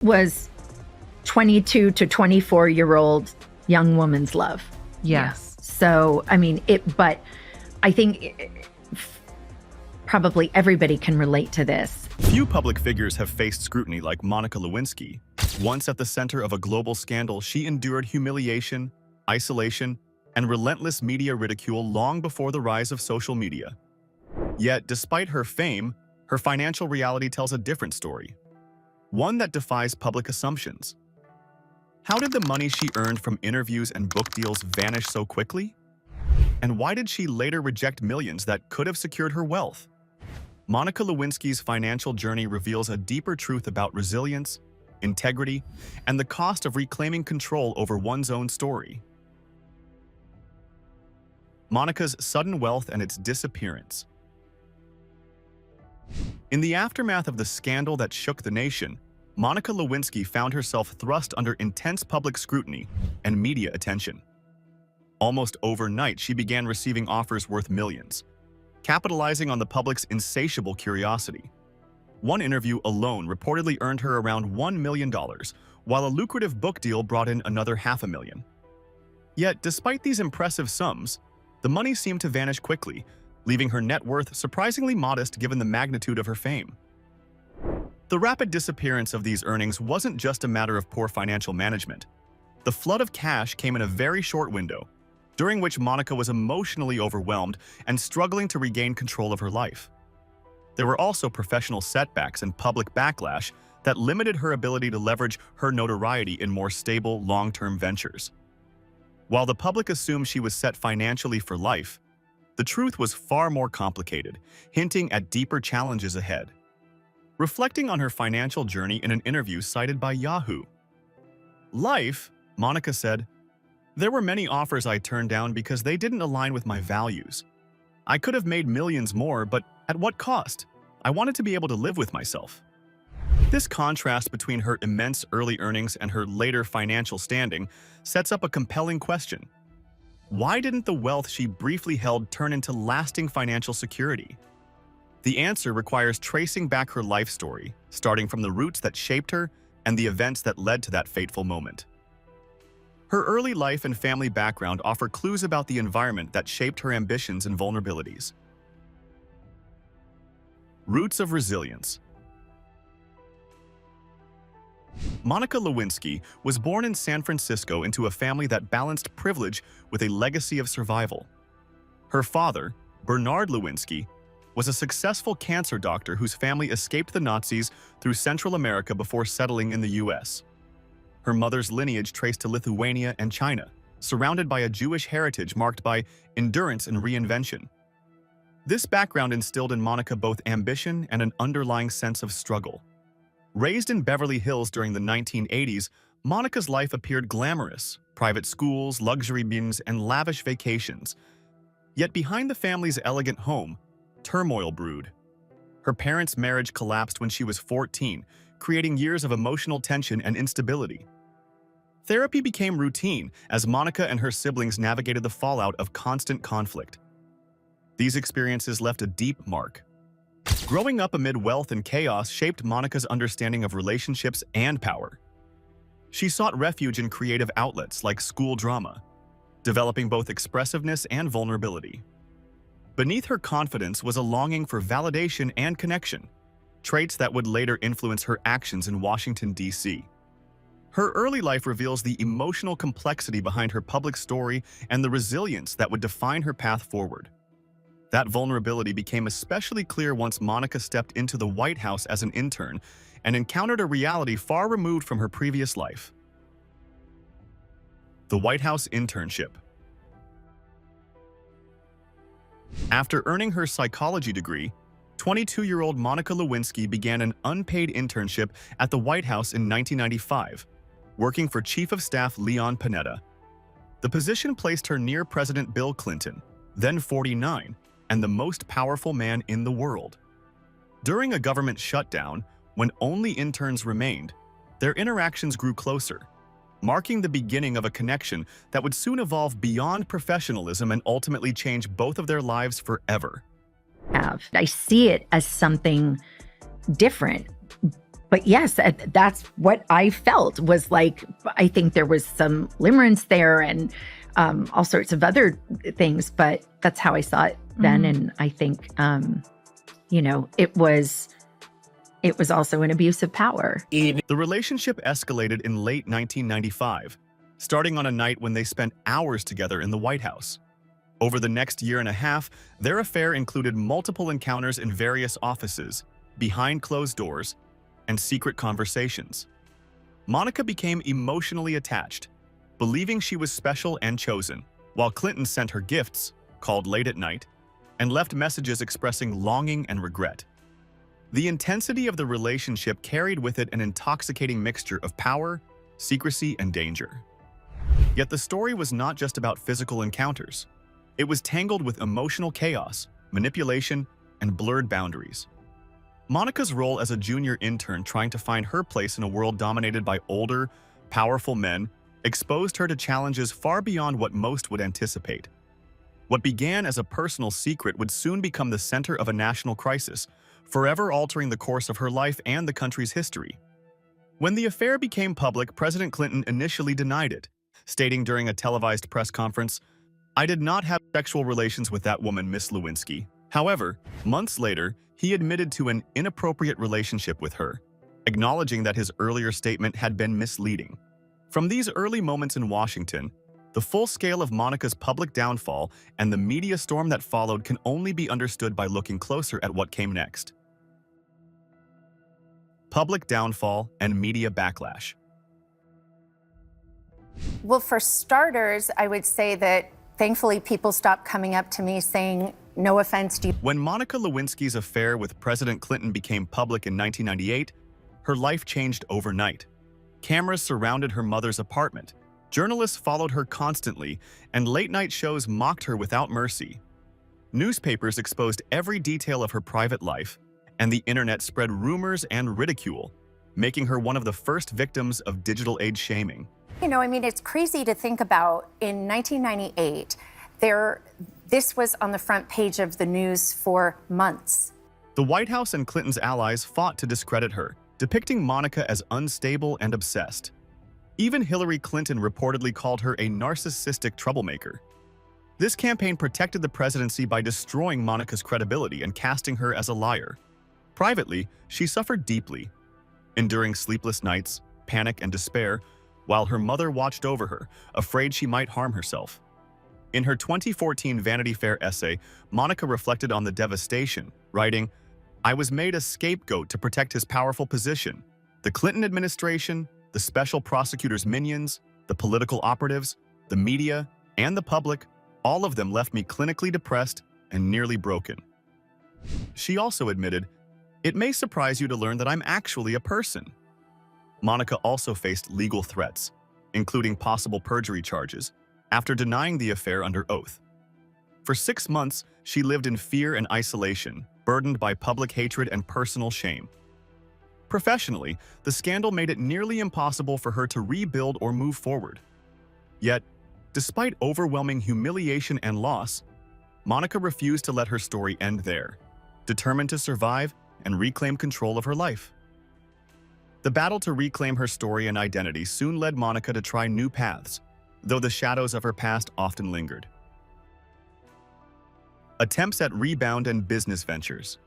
was 22 to 24-year-old young woman's love. Yes. Yeah. So, I mean, but I think probably everybody can relate to this. Few public figures have faced scrutiny like Monica Lewinsky. Once at the center of a global scandal, she endured humiliation, isolation, and relentless media ridicule long before the rise of social media. Yet, despite her fame, her financial reality tells a different story. One that defies public assumptions. How did the money she earned from interviews and book deals vanish so quickly? And why did she later reject millions that could have secured her wealth? Monica Lewinsky's financial journey reveals a deeper truth about resilience, integrity, and the cost of reclaiming control over one's own story. Monica's sudden wealth and its disappearance. In the aftermath of the scandal that shook the nation, Monica Lewinsky found herself thrust under intense public scrutiny and media attention. Almost overnight, she began receiving offers worth millions, capitalizing on the public's insatiable curiosity. One interview alone reportedly earned her around $1 million, while a lucrative book deal brought in another $500,000. Yet, despite these impressive sums, the money seemed to vanish quickly, leaving her net worth surprisingly modest given the magnitude of her fame. The rapid disappearance of these earnings wasn't just a matter of poor financial management. The flood of cash came in a very short window, during which Monica was emotionally overwhelmed and struggling to regain control of her life. There were also professional setbacks and public backlash that limited her ability to leverage her notoriety in more stable, long-term ventures. While the public assumed she was set financially for life, the truth was far more complicated, hinting at deeper challenges ahead. Reflecting on her financial journey in an interview cited by Yahoo! Life, Monica said, "There were many offers I turned down because they didn't align with my values. I could have made millions more, but at what cost? I wanted to be able to live with myself." This contrast between her immense early earnings and her later financial standing sets up a compelling question. Why didn't the wealth she briefly held turn into lasting financial security? The answer requires tracing back her life story, starting from the roots that shaped her and the events that led to that fateful moment. Her early life and family background offer clues about the environment that shaped her ambitions and vulnerabilities. Roots of resilience. Monica Lewinsky was born in San Francisco into a family that balanced privilege with a legacy of survival. Her father, Bernard Lewinsky, was a successful cancer doctor whose family escaped the Nazis through Central America before settling in the U.S. Her mother's lineage traced to Lithuania and China, surrounded by a Jewish heritage marked by endurance and reinvention. This background instilled in Monica both ambition and an underlying sense of struggle. Raised in Beverly Hills during the 1980s, Monica's life appeared glamorous: private schools, luxury beans, and lavish vacations. Yet behind the family's elegant home, turmoil brewed. Her parents' marriage collapsed when she was 14, creating years of emotional tension and instability. Therapy became routine as Monica and her siblings navigated the fallout of constant conflict. These experiences left a deep mark. Growing up amid wealth and chaos shaped Monica's understanding of relationships and power. She sought refuge in creative outlets like school drama, developing both expressiveness and vulnerability. Beneath her confidence was a longing for validation and connection, traits that would later influence her actions in Washington, D.C. Her early life reveals the emotional complexity behind her public story and the resilience that would define her path forward. That vulnerability became especially clear once Monica stepped into the White House as an intern and encountered a reality far removed from her previous life. The White House internship. After earning her psychology degree, 22-year-old Monica Lewinsky began an unpaid internship at the White House in 1995, working for Chief of Staff Leon Panetta. The position placed her near President Bill Clinton, then 49, and the most powerful man in the world. During a government shutdown, when only interns remained, their interactions grew closer, marking the beginning of a connection that would soon evolve beyond professionalism and ultimately change both of their lives forever. I see it as something different, but yes, that's what I felt was like. I think there was some limerence there and all sorts of other things, but that's how I saw it then. And I think, it was also an abuse of power. The relationship escalated in late 1995, starting on a night when they spent hours together in the White House. Over the next year and a half, their affair included multiple encounters in various offices, behind closed doors, and secret conversations. Monica became emotionally attached, believing she was special and chosen, while Clinton sent her gifts, called late at night, and left messages expressing longing and regret. The intensity of the relationship carried with it an intoxicating mixture of power, secrecy, and danger. Yet the story was not just about physical encounters. It was tangled with emotional chaos, manipulation, and blurred boundaries. Monica's role as a junior intern trying to find her place in a world dominated by older, powerful men exposed her to challenges far beyond what most would anticipate. What began as a personal secret would soon become the center of a national crisis, forever altering the course of her life and the country's history. When the affair became public, President Clinton initially denied it, stating during a televised press conference, "I did not have sexual relations with that woman, Miss Lewinsky." However, months later, he admitted to an inappropriate relationship with her, acknowledging that his earlier statement had been misleading. From these early moments in Washington, the full scale of Monica's public downfall and the media storm that followed can only be understood by looking closer at what came next. Public downfall and media backlash. Well, for starters, I would say that thankfully people stopped coming up to me saying, "No offense to you." When Monica Lewinsky's affair with President Clinton became public in 1998, her life changed overnight. Cameras surrounded her mother's apartment, journalists followed her constantly, and late-night shows mocked her without mercy. Newspapers exposed every detail of her private life, and the internet spread rumors and ridicule, making her one of the first victims of digital age shaming. It's crazy to think about. In 1998, this was on the front page of the news for months. The White House and Clinton's allies fought to discredit her, depicting Monica as unstable and obsessed. Even Hillary Clinton reportedly called her a narcissistic troublemaker. This campaign protected the presidency by destroying Monica's credibility and casting her as a liar. Privately, she suffered deeply, enduring sleepless nights, panic, and despair, while her mother watched over her, afraid she might harm herself. In her 2014 Vanity Fair essay, Monica reflected on the devastation, writing, "I was made a scapegoat to protect his powerful position. The Clinton administration, the special prosecutor's minions, the political operatives, the media, and the public, all of them left me clinically depressed and nearly broken." She also admitted, "It may surprise you to learn that I'm actually a person." Monica also faced legal threats, including possible perjury charges, after denying the affair under oath. For 6 months, she lived in fear and isolation, burdened by public hatred and personal shame. Professionally, the scandal made it nearly impossible for her to rebuild or move forward. Yet, despite overwhelming humiliation and loss, Monica refused to let her story end there, determined to survive and reclaim control of her life. The battle to reclaim her story and identity soon led Monica to try new paths, though the shadows of her past often lingered. Attempts at rebound and business ventures.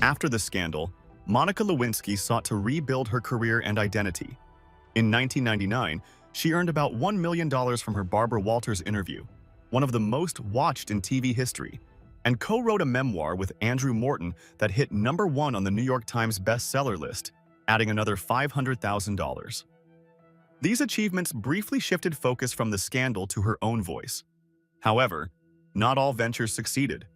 After the scandal, Monica Lewinsky sought to rebuild her career and identity. In 1999, she earned about $1 million from her Barbara Walters interview, one of the most watched in TV history, and co-wrote a memoir with Andrew Morton that hit #1 on the New York Times bestseller list, adding another $500,000. These achievements briefly shifted focus from the scandal to her own voice. However, not all ventures succeeded.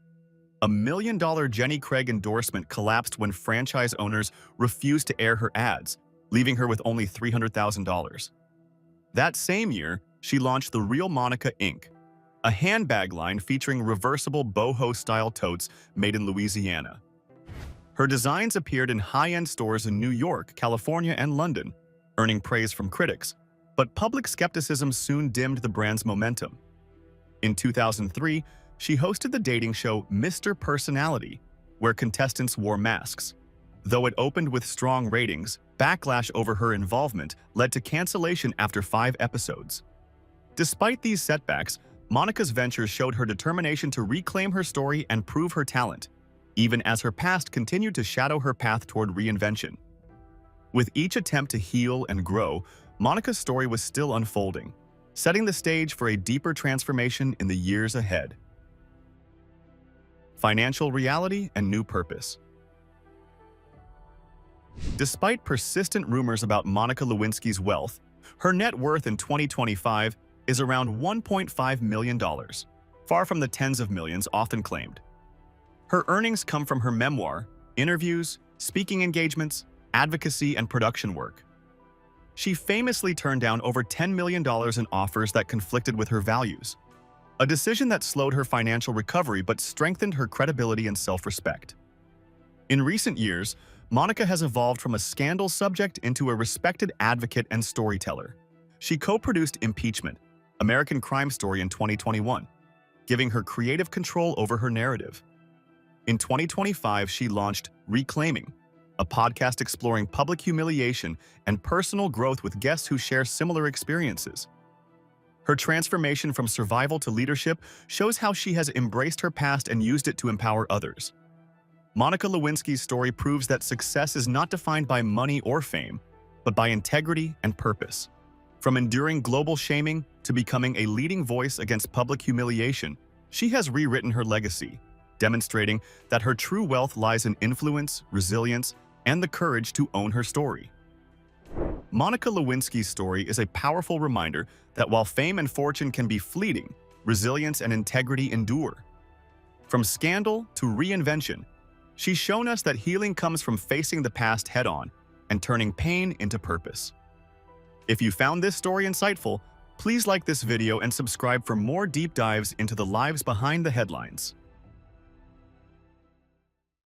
A $1 million Jenny Craig endorsement collapsed when franchise owners refused to air her ads, leaving her with only $300,000. That same year, she launched The Real Monica Inc., a handbag line featuring reversible boho-style totes made in Louisiana. Her designs appeared in high-end stores in New York, California, and London, earning praise from critics, but public skepticism soon dimmed the brand's momentum. In 2003, she hosted the dating show Mr. Personality, where contestants wore masks. Though it opened with strong ratings, backlash over her involvement led to cancellation after 5 episodes. Despite these setbacks, Monica's ventures showed her determination to reclaim her story and prove her talent, even as her past continued to shadow her path toward reinvention. With each attempt to heal and grow, Monica's story was still unfolding, setting the stage for a deeper transformation in the years ahead. Financial reality and new purpose. Despite persistent rumors about Monica Lewinsky's wealth, her net worth in 2025 is around $1.5 million, far from the tens of millions often claimed. Her earnings come from her memoir, interviews, speaking engagements, advocacy, and production work. She famously turned down over $10 million in offers that conflicted with her values, a decision that slowed her financial recovery but strengthened her credibility and self-respect. In recent years, Monica has evolved from a scandal subject into a respected advocate and storyteller. She co-produced Impeachment, American Crime Story in 2021, giving her creative control over her narrative. In 2025, she launched Reclaiming, a podcast exploring public humiliation and personal growth with guests who share similar experiences. Her transformation from survival to leadership shows how she has embraced her past and used it to empower others. Monica Lewinsky's story proves that success is not defined by money or fame, but by integrity and purpose. From enduring global shaming to becoming a leading voice against public humiliation, she has rewritten her legacy, demonstrating that her true wealth lies in influence, resilience, and the courage to own her story. Monica Lewinsky's story is a powerful reminder that while fame and fortune can be fleeting, resilience and integrity endure. From scandal to reinvention, she's shown us that healing comes from facing the past head-on and turning pain into purpose. If you found this story insightful, please like this video and subscribe for more deep dives into the lives behind the headlines.